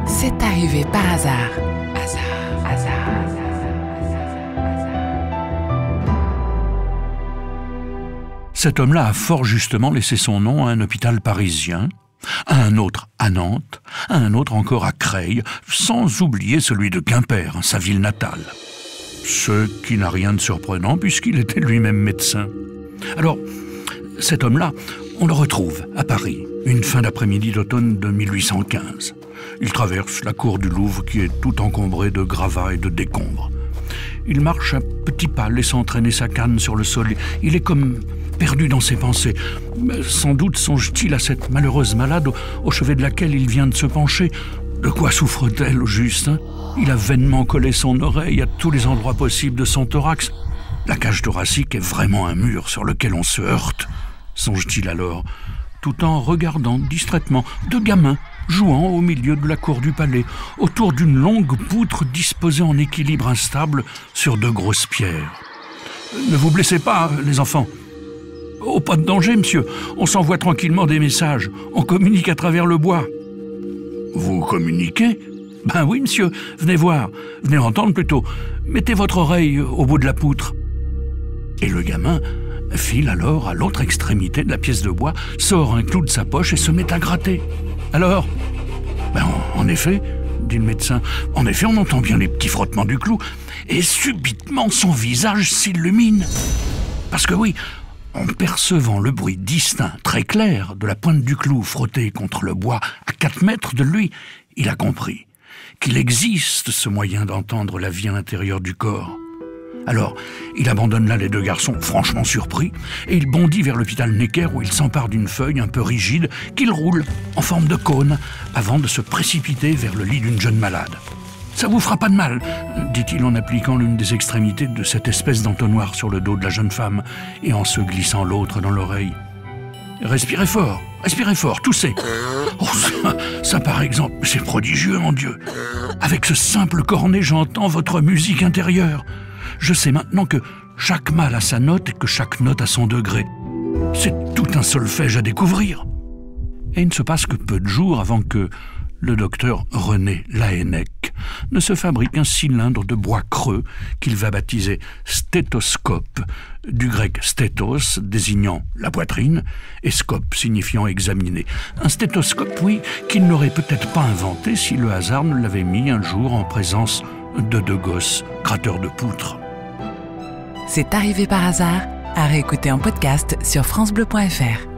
C'est arrivé par hasard. Cet homme-là a fort justement laissé son nom à un hôpital parisien, à un autre à Nantes, à un autre encore à Creil, sans oublier celui de Quimper, sa ville natale. Ce qui n'a rien de surprenant puisqu'il était lui-même médecin. Alors, cet homme-là, on le retrouve à Paris, une fin d'après-midi d'automne de 1815. Il traverse la cour du Louvre qui est tout encombrée de gravats et de décombres. Il marche à petits pas, laissant traîner sa canne sur le sol. Il est comme perdu dans ses pensées. Sans doute songe-t-il à cette malheureuse malade au chevet de laquelle il vient de se pencher. De quoi souffre-t-elle au juste, hein? Il a vainement collé son oreille à tous les endroits possibles de son thorax. La cage thoracique est vraiment un mur sur lequel on se heurte, songe-t-il alors, tout en regardant distraitement deux gamins jouant au milieu de la cour du palais, autour d'une longue poutre disposée en équilibre instable sur de grosses pierres. « Ne vous blessez pas, les enfants. »« Oh, pas de danger, monsieur. On s'envoie tranquillement des messages. On communique à travers le bois. »« Vous communiquez ? » ?»« Ben oui, monsieur. Venez voir. Venez entendre plutôt. Mettez votre oreille au bout de la poutre. » Et le gamin file alors à l'autre extrémité de la pièce de bois, sort un clou de sa poche et se met à gratter. « Alors ? » ?»« Ben, en effet, dit le médecin, en effet, on entend bien les petits frottements du clou, et subitement son visage s'illumine. Parce que oui, en percevant le bruit distinct, très clair, de la pointe du clou frottée contre le bois à 4 mètres de lui, il a compris qu'il existe ce moyen d'entendre la vie à l'intérieur du corps. Alors, il abandonne là les deux garçons, franchement surpris, et il bondit vers l'hôpital Necker où il s'empare d'une feuille un peu rigide qu'il roule en forme de cône avant de se précipiter vers le lit d'une jeune malade. « Ça vous fera pas de mal », dit-il en appliquant l'une des extrémités de cette espèce d'entonnoir sur le dos de la jeune femme et en se glissant l'autre dans l'oreille. « Respirez fort, toussez. » « Oh, ça par exemple, c'est prodigieux, mon Dieu. Avec ce simple cornet, j'entends votre musique intérieure. Je sais maintenant que chaque mal a sa note et que chaque note a son degré. C'est tout un solfège à découvrir. » Et il ne se passe que peu de jours avant que le docteur René Laennec ne se fabrique un cylindre de bois creux qu'il va baptiser stéthoscope, du grec stéthos désignant la poitrine et scope signifiant examiner. Un stéthoscope, oui, qu'il n'aurait peut-être pas inventé si le hasard ne l'avait mis un jour en présence de deux gosses gratteurs de poutres. C'est arrivé par hasard, à réécouter en podcast sur francebleu.fr.